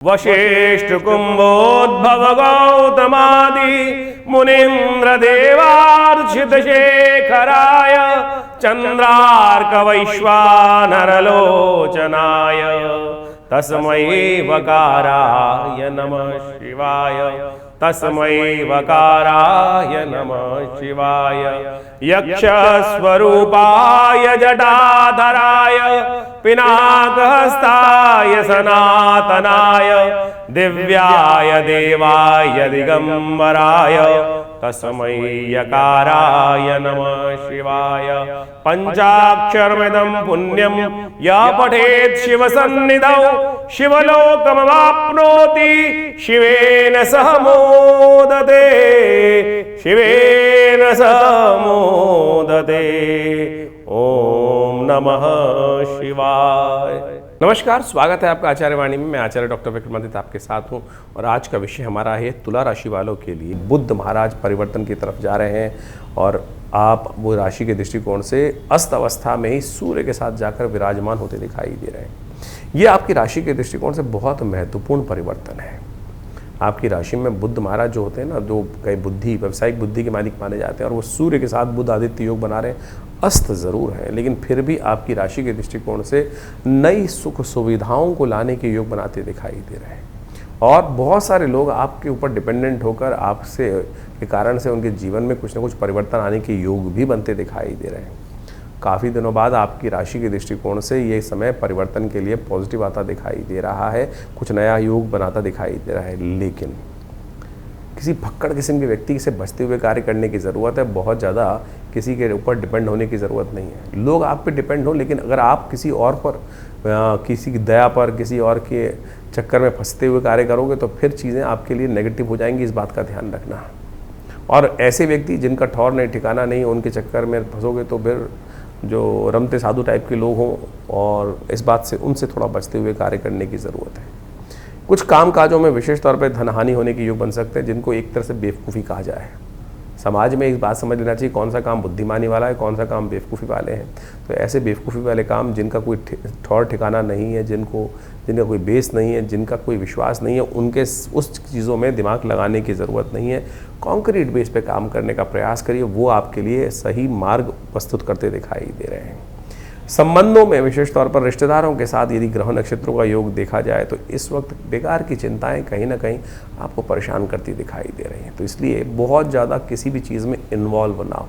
वशिष्ठ कुंभोद्भव गौतमादि मुनीन्द्र देवार्चित शेखराय चंद्रार्क वैश्वानरलोचनाय तस्मै वकाराय नमः शिवाय तस्मै वकाराय नमः शिवाय यक्ष स्वरूपाय जटाधराय पिनाकहस्ताय सनातनाय दिव्याय देवाय दिगंबराय तस्मै यकाराय नमः शिवाय पंचाक्षरमिदं पुण्यं या पठेत् शिवसन्निधौ शिवलोकमवाप्नोति शिवेन सह मोदते शिवेन सह मोदते। ओम नमः शिवाय। नमस्कार, स्वागत है आपका आचार्य वाणी में। मैं आचार्य डॉक्टर विक्रमादित्य आपके साथ हूं और आज का विषय हमारा है तुला राशि वालों के लिए। बुध महाराज परिवर्तन की तरफ जा रहे हैं और आप वो राशि के दृष्टिकोण से अस्त अवस्था में ही सूर्य के साथ जाकर विराजमान होते दिखाई दे रहे हैं। ये आपकी राशि के दृष्टिकोण से बहुत महत्वपूर्ण परिवर्तन है। आपकी राशि में बुध महाराज जो होते हैं ना, जो कई बुद्धि व्यावसायिक बुद्धि के मालिक माने जाते हैं और वो सूर्य के साथ बुध आदित्य योग बना रहे हैं। अस्त ज़रूर है लेकिन फिर भी आपकी राशि के दृष्टिकोण से नई सुख सुविधाओं को लाने के योग बनाते दिखाई दे रहे हैं और बहुत सारे लोग आपके ऊपर डिपेंडेंट होकर आपसे के कारण से उनके जीवन में कुछ ना कुछ परिवर्तन आने के योग भी बनते दिखाई दे रहे हैं। काफ़ी दिनों बाद आपकी राशि के दृष्टिकोण से ये समय परिवर्तन के लिए पॉजिटिव आता दिखाई दे रहा है, कुछ नया योग बनाता दिखाई दे रहा है। लेकिन किसी भक्कड़ किस्म के व्यक्ति से बचते हुए कार्य करने की ज़रूरत है। बहुत ज़्यादा किसी के ऊपर डिपेंड होने की ज़रूरत नहीं है। लोग आप पे डिपेंड हो, लेकिन अगर आप किसी और पर किसी की दया पर किसी और के चक्कर में फंसते हुए कार्य करोगे तो फिर चीज़ें आपके लिए नेगेटिव हो जाएंगी। इस बात का ध्यान रखना। और ऐसे व्यक्ति जिनका ठौर नहीं ठिकाना नहीं, उनके चक्कर में फंसोगे तो फिर जो रमते साधु टाइप के लोग हों, और इस बात से उनसे थोड़ा बचते हुए कार्य करने की ज़रूरत है। कुछ काम काजों में विशेष तौर पर धनहानि होने के योग बन सकते हैं, जिनको एक तरह से बेवकूफ़ी कहा जाए। समाज में एक बात समझ लेना चाहिए, कौन सा काम बुद्धिमानी वाला है, कौन सा काम बेवकूफ़ी वाले हैं। तो ऐसे बेवकूफ़ी वाले काम जिनका कोई ठौर ठिकाना नहीं है, जिनका कोई बेस नहीं है, जिनका कोई विश्वास नहीं है, उनके उस चीज़ों में दिमाग लगाने की ज़रूरत नहीं है। कॉन्क्रीट बेस पे काम करने का प्रयास करिए, वो आपके लिए सही मार्ग प्रस्तुत करते दिखाई दे रहे हैं। संबंधों में विशेष तौर पर रिश्तेदारों के साथ यदि ग्रह नक्षत्रों का योग देखा जाए तो इस वक्त बेकार की चिंताएं कहीं ना कहीं आपको परेशान करती दिखाई दे रही हैं। तो इसलिए बहुत ज़्यादा किसी भी चीज़ में इन्वॉल्व ना हो।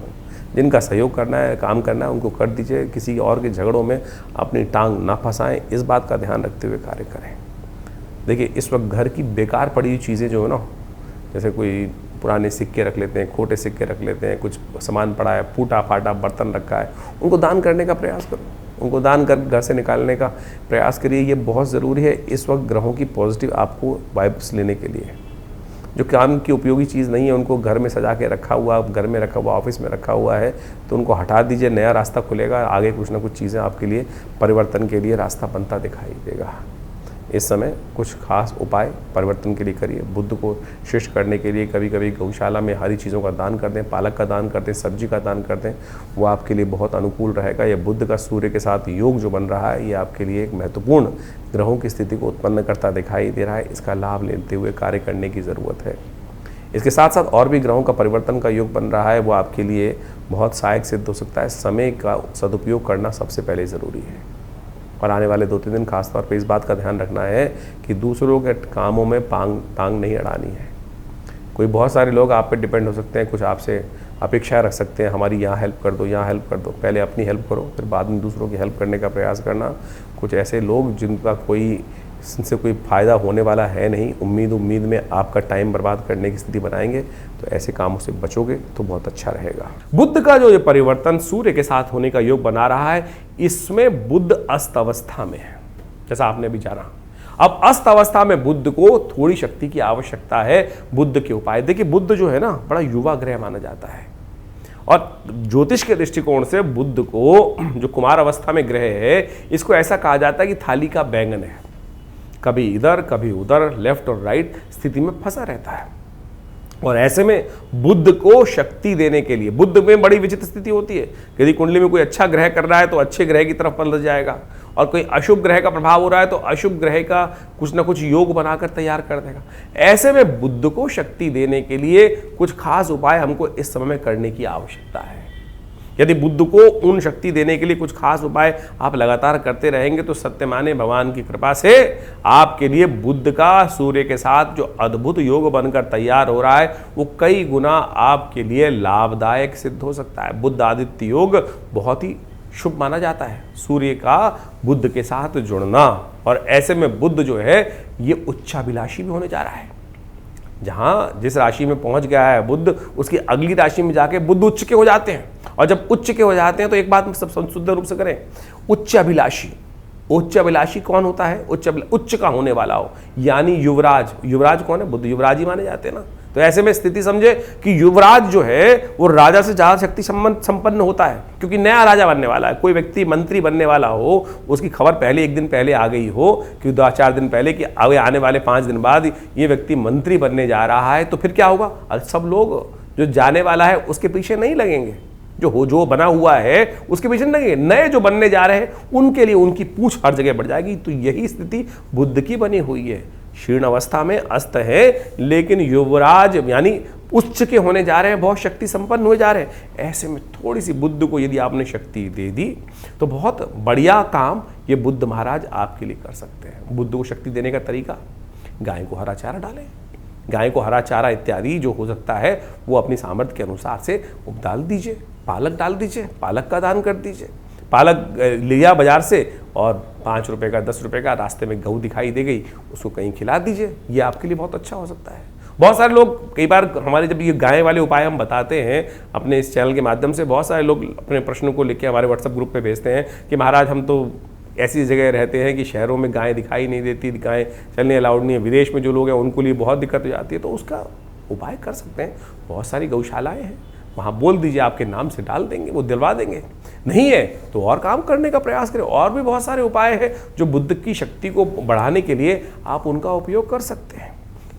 जिनका सहयोग करना है, काम करना है, उनको कर दीजिए। किसी और के झगड़ों में अपनी टांग ना फंसाएं, इस बात का ध्यान रखते हुए कार्य करें। देखिए, इस वक्त घर की बेकार पड़ी हुई चीज़ें जो है ना, जैसे कोई पुराने सिक्के रख लेते हैं, खोटे सिक्के रख लेते हैं, कुछ सामान पड़ा है, फूटा फाटा बर्तन रखा है, उनको दान करने का प्रयास करो। उनको दान कर घर से निकालने का प्रयास करिए। ये बहुत ज़रूरी है इस वक्त ग्रहों की पॉजिटिव आपको वाइब्स लेने के लिए। जो काम की उपयोगी चीज़ नहीं है, उनको घर में सजा के रखा हुआ, घर में रखा हुआ, ऑफिस में रखा हुआ है, तो उनको हटा दीजिए। नया रास्ता खुलेगा, आगे कुछ ना कुछ चीज़ें आपके लिए परिवर्तन के लिए रास्ता बनता दिखाई देगा। इस समय कुछ खास उपाय परिवर्तन के लिए करिए। बुद्ध को शिष्ट करने के लिए कभी कभी गौशाला में हरी चीज़ों का दान कर दें, पालक का दान कर दें, सब्जी का दान कर दें, वो आपके लिए बहुत अनुकूल रहेगा। यह बुद्ध का सूर्य के साथ योग जो बन रहा है, ये आपके लिए एक महत्वपूर्ण ग्रहों की स्थिति को उत्पन्न करता दिखाई दे रहा है। इसका लाभ लेते हुए कार्य करने की ज़रूरत है। इसके साथ साथ और भी ग्रहों का परिवर्तन का योग बन रहा है, वो आपके लिए बहुत सहायक सिद्ध हो सकता है। समय का सदुपयोग करना सबसे पहले ज़रूरी है और आने वाले 2-3 दिन खासतौर पे इस बात का ध्यान रखना है कि दूसरों के कामों में टांग नहीं अड़ानी है। कोई बहुत सारे लोग आप पे डिपेंड हो सकते हैं, कुछ आपसे अपेक्षाएं रख सकते हैं, हमारी यहाँ हेल्प कर दो, यहाँ हेल्प कर दो। पहले अपनी हेल्प करो, फिर बाद में दूसरों की हेल्प करने का प्रयास करना। कुछ ऐसे लोग जिनका जिनसे कोई फ़ायदा होने वाला है नहीं, उम्मीद में आपका टाइम बर्बाद करने की स्थिति बनाएंगे, तो ऐसे कामों से बचोगे तो बहुत अच्छा रहेगा। बुध का जो ये परिवर्तन सूर्य के साथ होने का योग बना रहा है, इसमें बुध अस्त अवस्था में है, जैसा आपने अभी जाना। अब अस्त अवस्था में बुध को थोड़ी शक्ति की आवश्यकता है। बुध के उपाय देखिए, बुध जो है ना, बड़ा युवा ग्रह माना जाता है और ज्योतिष के दृष्टिकोण से बुध को, जो कुमार अवस्था में ग्रह है, इसको ऐसा कहा जाता है कि थाली का बैंगन है, कभी इधर कभी उधर, लेफ्ट और राइट स्थिति में फंसा रहता है। और ऐसे में बुध को शक्ति देने के लिए, बुध में बड़ी विचित्र स्थिति होती है। यदि कुंडली में कोई अच्छा ग्रह कर रहा है तो अच्छे ग्रह की तरफ पलट जाएगा, और कोई अशुभ ग्रह का प्रभाव हो रहा है तो अशुभ ग्रह का कुछ ना कुछ योग बनाकर तैयार कर देगा। ऐसे में बुध को शक्ति देने के लिए कुछ खास उपाय हमको इस समय में करने की आवश्यकता है। यदि बुध को उन शक्ति देने के लिए कुछ खास उपाय आप लगातार करते रहेंगे तो सत्य माने भगवान की कृपा से आपके लिए बुध का सूर्य के साथ जो अद्भुत योग बनकर तैयार हो रहा है वो कई गुना आपके लिए लाभदायक सिद्ध हो सकता है। बुध आदित्य योग बहुत ही शुभ माना जाता है, सूर्य का बुध के साथ जुड़ना। और ऐसे में बुध जो है ये उच्चाभिलाषी भी होने जा रहा है। जहां जिस राशि में पहुंच गया है बुध, उसकी अगली राशि में जाके बुध उच्च के हो जाते हैं। और जब उच्च के हो जाते हैं तो एक बात सब शुद्ध रूप से करें, उच्च अभिलाषी। उच्च अभिलाषी कौन होता है? उच्च का होने वाला हो, यानी युवराज। युवराज कौन है? बुध युवराज ही माने जाते हैं ना। तो ऐसे में स्थिति समझे कि युवराज जो है वो राजा से ज्यादा शक्ति संपन्न होता है, क्योंकि नया राजा बनने वाला है। कोई व्यक्ति मंत्री बनने वाला हो, उसकी खबर पहले एक दिन पहले आ गई हो कि 2-4 दिन पहले कि आने वाले 5 दिन बाद ये व्यक्ति मंत्री बनने जा रहा है, तो फिर क्या होगा? सब लोग जो जाने वाला है उसके पीछे नहीं लगेंगे, जो बना हुआ है उसके पीछे नहीं लगेंगे। नए जो बनने जा रहे हैं उनके लिए उनकी पूछ हर जगह बढ़ जाएगी। तो यही स्थिति बुध की बनी हुई है। क्षीण अवस्था में अस्त है, लेकिन युवराज यानी उच्च के होने जा रहे हैं, बहुत शक्ति संपन्न हुए जा रहे हैं। ऐसे में थोड़ी सी बुध को यदि आपने शक्ति दे दी तो बहुत बढ़िया काम ये बुध महाराज आपके लिए कर सकते हैं। बुध को शक्ति देने का तरीका, गाय को हरा चारा डालें। गाय को हरा चारा इत्यादि जो हो सकता है वो अपनी सामर्थ्य के अनुसार से डाल दीजिए। पालक डाल दीजिए, पालक का दान कर दीजिए। पालक लिया बाजार से और 5 रुपए का 10 रुपए का रास्ते में गऊ दिखाई दे गई, उसको कहीं खिला दीजिए। ये आपके लिए बहुत अच्छा हो सकता है। बहुत सारे लोग, कई बार हमारे जब ये गाय वाले उपाय हम बताते हैं अपने इस चैनल के माध्यम से, बहुत सारे लोग अपने प्रश्नों को लेकर हमारे व्हाट्सएप ग्रुप पे भेजते हैं कि महाराज हम तो ऐसी जगह रहते हैं कि शहरों में गाय दिखाई नहीं देती, गाय चलने अलाउड नहीं है, विदेश में जो लोग हैं उनको लिए बहुत दिक्कत हो जाती है। तो उसका उपाय कर सकते हैं। बहुत सारी गौशालाएँ हैं, वहाँ बोल दीजिए आपके नाम से डाल देंगे, वो दिलवा देंगे। नहीं है तो और काम करने का प्रयास करें। और भी बहुत सारे उपाय हैं जो बुध की शक्ति को बढ़ाने के लिए आप उनका उपयोग कर सकते हैं।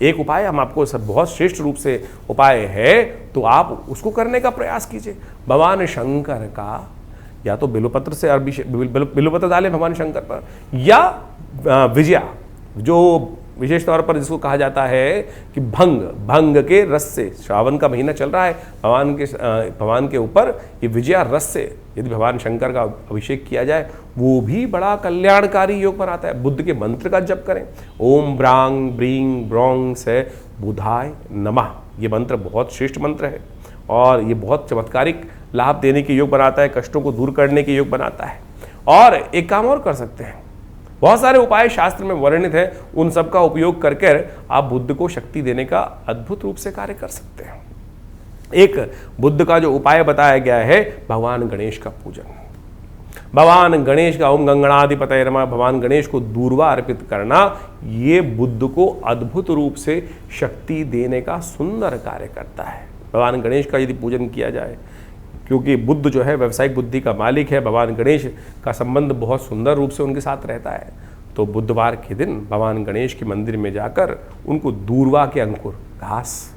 एक उपाय हम आपको सब बहुत श्रेष्ठ रूप से उपाय है, तो आप उसको करने का प्रयास कीजिए। भगवान शंकर का या तो बिल्वपत्र से बिल्वपत्र डालें भगवान शंकर पर, या विजया, जो विशेष तौर पर जिसको कहा जाता है कि भंग के रस से, श्रावण का महीना चल रहा है, भगवान के ऊपर ये विजया रस से यदि भगवान शंकर का अभिषेक किया जाए वो भी बड़ा कल्याणकारी योग बनाता है। बुद्ध के मंत्र का जप करें, ओम ब्रांग ब्रींग ब्रोंग से बुधाय नमः। ये मंत्र बहुत श्रेष्ठ मंत्र है और ये बहुत चमत्कारिक लाभ देने के योग बनाता है, कष्टों को दूर करने के योग बनाता है। और एक काम और कर सकते हैं, बहुत सारे उपाय शास्त्र में वर्णित है, उन सब का उपयोग करके आप बुद्ध को शक्ति देने का अद्भुत रूप से कार्य कर सकते हैं। एक बुद्ध का जो उपाय बताया गया है, भगवान गणेश का पूजन। भगवान गणेश का ओम गंगणाधिपतये नमः, भगवान गणेश को दूर्वा अर्पित करना, ये बुद्ध को अद्भुत रूप से शक्ति देने का सुंदर कार्य करता है। भगवान गणेश का यदि पूजन किया जाए, क्योंकि बुद्ध जो है व्यावसायिक बुद्धि का मालिक है, भगवान गणेश का संबंध बहुत सुंदर रूप से उनके साथ रहता है। तो बुधवार के दिन भगवान गणेश के मंदिर में जाकर उनको दूर्वा के अंकुर, घास,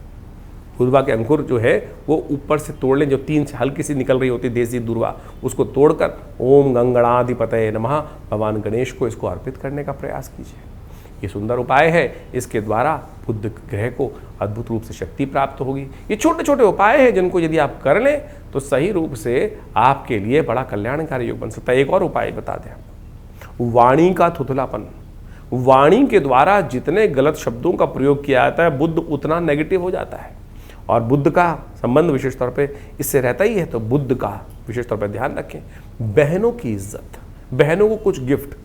दूर्वा के अंकुर जो है वो ऊपर से तोड़ लें, जो 3 से हल्की सी निकल रही होती है देसी दूर्वा, उसको तोड़कर ओम गंगणाधिपतये नमः भगवान गणेश को इसको अर्पित करने का प्रयास कीजिए। ये सुंदर उपाय है, इसके द्वारा बुध ग्रह को अद्भुत रूप से शक्ति प्राप्त होगी। ये छोटे छोटे उपाय हैं जिनको यदि आप कर लें तो सही रूप से आपके लिए बड़ा कल्याणकारी योग बन सकता है। एक और उपाय बता दें, वाणी का थुथलापन। वाणी के द्वारा जितने गलत शब्दों का प्रयोग किया जाता है, बुध उतना नेगेटिव हो जाता है और बुध का संबंध विशेष तौर पे इससे रहता ही है। तो बुध का विशेष तौर पर ध्यान रखें। बहनों की इज्जत, बहनों को कुछ गिफ्ट।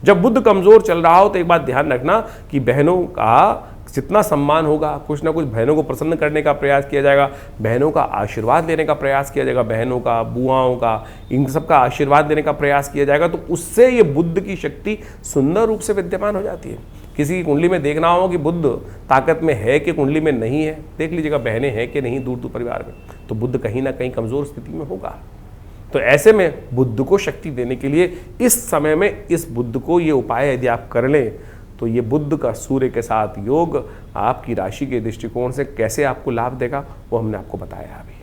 जब बुध कमजोर चल रहा हो तो एक बात ध्यान रखना कि बहनों का जितना सम्मान होगा, कुछ ना कुछ बहनों को प्रसन्न करने का प्रयास किया जाएगा, बहनों का आशीर्वाद लेने का प्रयास किया जाएगा, बहनों का, बुआओं का, इन सब का आशीर्वाद लेने का प्रयास किया जाएगा। तो उससे ये बुध की शक्ति सुंदर रूप से विद्यमान हो जाती है। किसी की कुंडली में देखना हो कि बुध ताकत में है कि कुंडली में नहीं है, देख लीजिएगा बहनें हैं कि नहीं दूर दूर परिवार में, तो बुध कहीं ना कहीं कमजोर स्थिति में होगा। तो ऐसे में बुध को शक्ति देने के लिए इस समय में इस बुध को ये उपाय यदि आप कर लें तो ये बुध का सूर्य के साथ योग आपकी राशि के दृष्टिकोण से कैसे आपको लाभ देगा वो हमने आपको बताया अभी।